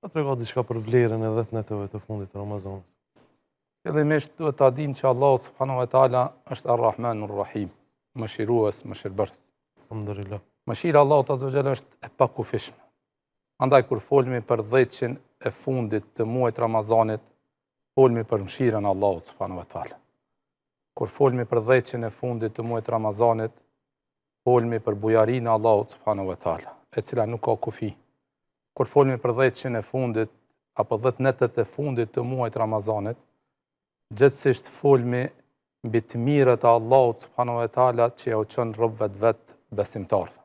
Ta trego diçka për vlerën e 10 netëve të fundit të Ramazanit. Fillimisht duhet ta dimë që Allahu subhanahu wa taala është Ar-Rahmanur Rahim, mëshirues, mëshirbërës. Alhamdulillah. Mëshira e Allahut azza wa jalla është e pakufishme. Andaj kur folmi për 10 e fundit të muajit Ramazanit, folmi për mëshirën e Allahut subhanahu wa taala. Kur folmi për 10 e fundit të muajit Ramazanit, folmi për bujarinë e Allahut subhanahu wa taala, e cila nuk ka kufi. Kur folmi për 10 e fundit apo 10 netët e fundit të muajit Ramazanit, gjithsesi folmi mbi të mirët e Allahut subhanahu wa taala që ja u çon robëve të vet besimtarëve.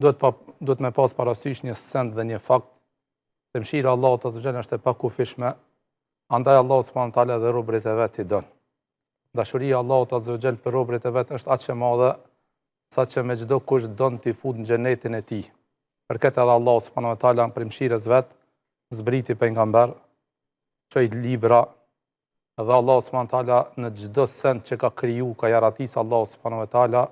Duhet me pas parasysh një send dhe një fakt se mëshira e Allahut azza wa jalla është e pakufishme, andaj Allahu subhanahu wa taala dhe robërit e vet i don. Dashuria e Allahut azza wa jalla për robërit e vet është aq e madhe saqë me çdo kush don t'i fut në xhenetin e tij. Për këtë edhe Allahu subhanahu wa taala për mëshirës vet zbriti pejgamber, çoi libra, dhe Allahu subhanahu wa taala në çdo send që ka kriju, ka jaratis Allahu subhanahu wa taala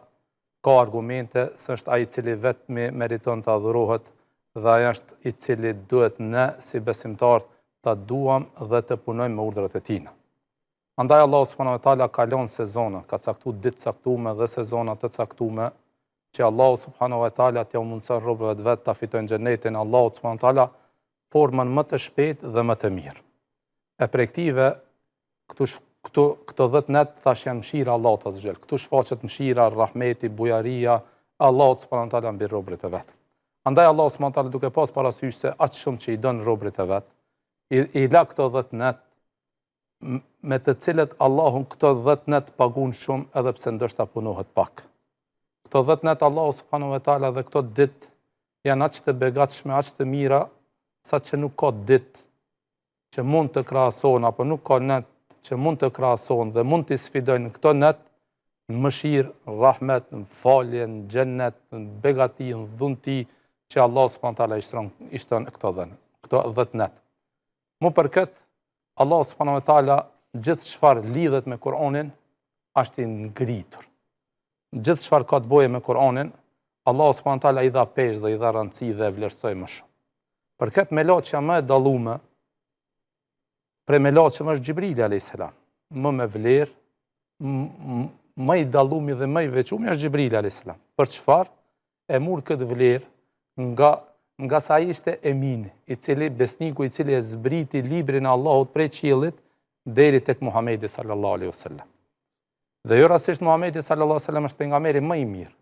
ka argumente se është ai i cili vetëm meriton të adhurohet dhe ai është i cili duhet ne si besimtar ta duam dhe të punojmë me urdhrat e tij. Andaj Allahu subhanahu wa taala ka lënë sezona, ka caktuar ditë caktuar dhe sezona të caktuara që Allahu subhanahu wa taala t'ia mundson robëve të vet ta fitojnë xhenetin e Allahut subhanahu wa taala formën më të shpejtë dhe më të mirë. E prej këtive këto 10 net thash janë mëshira e Allahut azza wa jall. Këtu shfaqet mëshira, rahmeti, bujaria Allahut subhanahu wa taala mbi robërit e vet. Andaj Allahu subhanahu wa taala duke pas parasysh se aq shumë që i don robërit e vet, i la këto 10 net me të cilët Allahu këto 10 net pagun shumë edhe pse ndoshta punohet pak. Këto 10 net Allahu subhanahu wa taala dhe këto ditë janë aq të begatshme, aq të mira, saqë nuk ka ditë që mund të krahasohen apo nuk ka net që mund të krahasohen dhe mund të sfidojnë këto net në mëshirë, rahmet, në falje, në xhennet, në begati, në dhunti që Allahu subhanahu wa taala i shton këto 10 net. Mu për këtë Allahu subhanahu wa taala gjithë çfarë lidhet me Kur'anin është i ngritur. Gjithë çfarë ka të bëjë me Kur'anin, Allahu subhanahu wa taala i dha peshë dhe i dha rëndësi dhe e vlerësoi më shumë. Për këtë meloçja më e dallume prej meloçeve është Xhibrili alayhis salam. Më me vlerë, më i dallumi dhe më i veçumi është Xhibrili alayhis salam. Për çfarë? E mur këtë vlerë nga sa ishte emin, i cili besniku i cili e zbriti librin e Allahut prej qiellit deri tek Muhamedi sallallahu alaihi wasallam. Dhe jo rastisht Muhamedi sallallahu alaihi wasallam është pejgamberi më i mirë,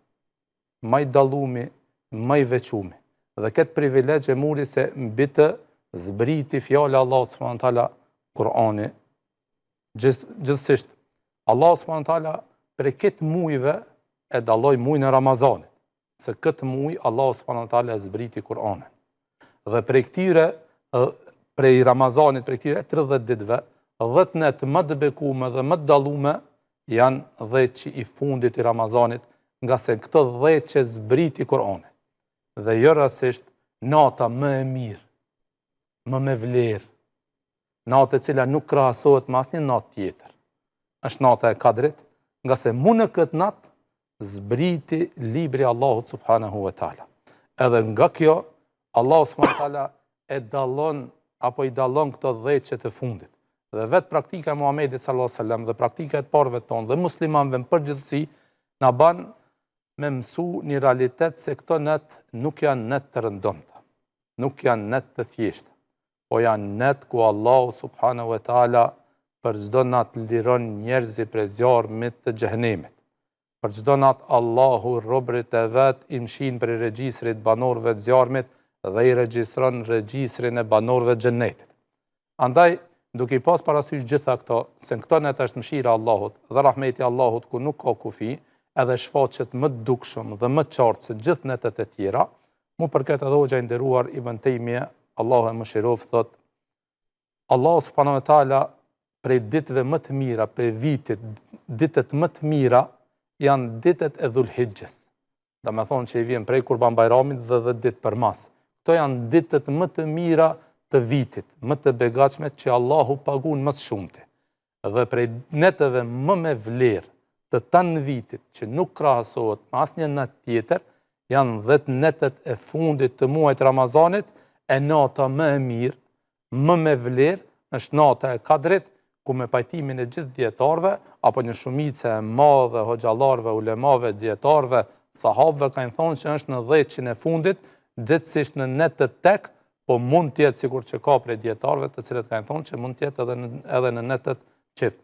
më i dallumi, më i veçumi. Dhe këtë privilegj e muri se mbi të zbriti fjala e Allahut subhanahu wa taala Kur'ani. Gjithsesi Allahu subhanahu wa taala për këtë muajve e dalloi muajin e Ramazanit, se këtë muaj Allahu subhanahu wa taala e zbriti Kur'anin. Dhe prej Ramazanit, prej këtyre 30 ditëve, 10 net më të bekuar dhe më të dalluara janë 10 që i fundit i Ramazanit, nga se këto 10 që zbriti Kur'ani. Dhe jo rastisht nata më e mirë, më me vlerë, natë e cila nuk krahasohet me asnjë natë tjetër, është nata e Kadrit, nga se mu në këtë natë zbriti libri Allahut subhanahu wa taala. Edhe nga kjo Allahu subhanahu wa taala e dallon apo i dallon këto 10 që të fundit. Dhe vetë praktika e Muhamedit sallallahu alaihi wasallam dhe praktika e parëve tonë dhe muslimanëve në përgjithësi na ban me mësu një realitet se këto net nuk janë net të rëndomta, nuk janë net të thjeshta, po janë net ku Allahu subhanahu wa taala për çdo nat liron njerëzit prej zjarmit të xhehenemit. Për çdo nat Allahu robërit e vet i mshin për regjistrit banorëve të zjarmit dhe i regjistron regjistrin e banorëve të xhennetit. Andaj, duke i pas parasysh gjitha këto, se në këto net është mëshira Allahut dhe rahmeti Allahut ku nuk ka kufi, edhe shfaqet më dukshëm dhe më qartë se gjithë netet e tjera, mu për këtë edhe hoxha i nderuar Ibn Taymija, Allahu e mëshiroft, thot, Allahu subhanahu wa taala prej ditëve më të mira, prej vitit, ditët më të mira janë ditët e Dhulhijhes. Do me thonë që i vjen prej Kurban Bajramit dhe 10 ditë për mas. Këto janë ditët më të mira të vitit, më të begatshme që Allahu pagun më së shumti. Dhe prej neteve më me vlerë të tanë vitit që nuk krahasohet me asnjë net tjetër, janë 10 netet e fundit të muajit Ramazanit, e nata më e mirë, më me vlerë, është nata e Kadrit, ku me pajtimin e gjithë dietarëve, apo një shumicë e madhe hoxhallarëve, ulemave, dietarëve, sahabëve kanë thonë që është në 10 e fundit, gjithsesi në net të tek, po mund të jetë sikur që ka prej dietarëve të cilët kanë thonë që mund të jetë edhe në netët qift.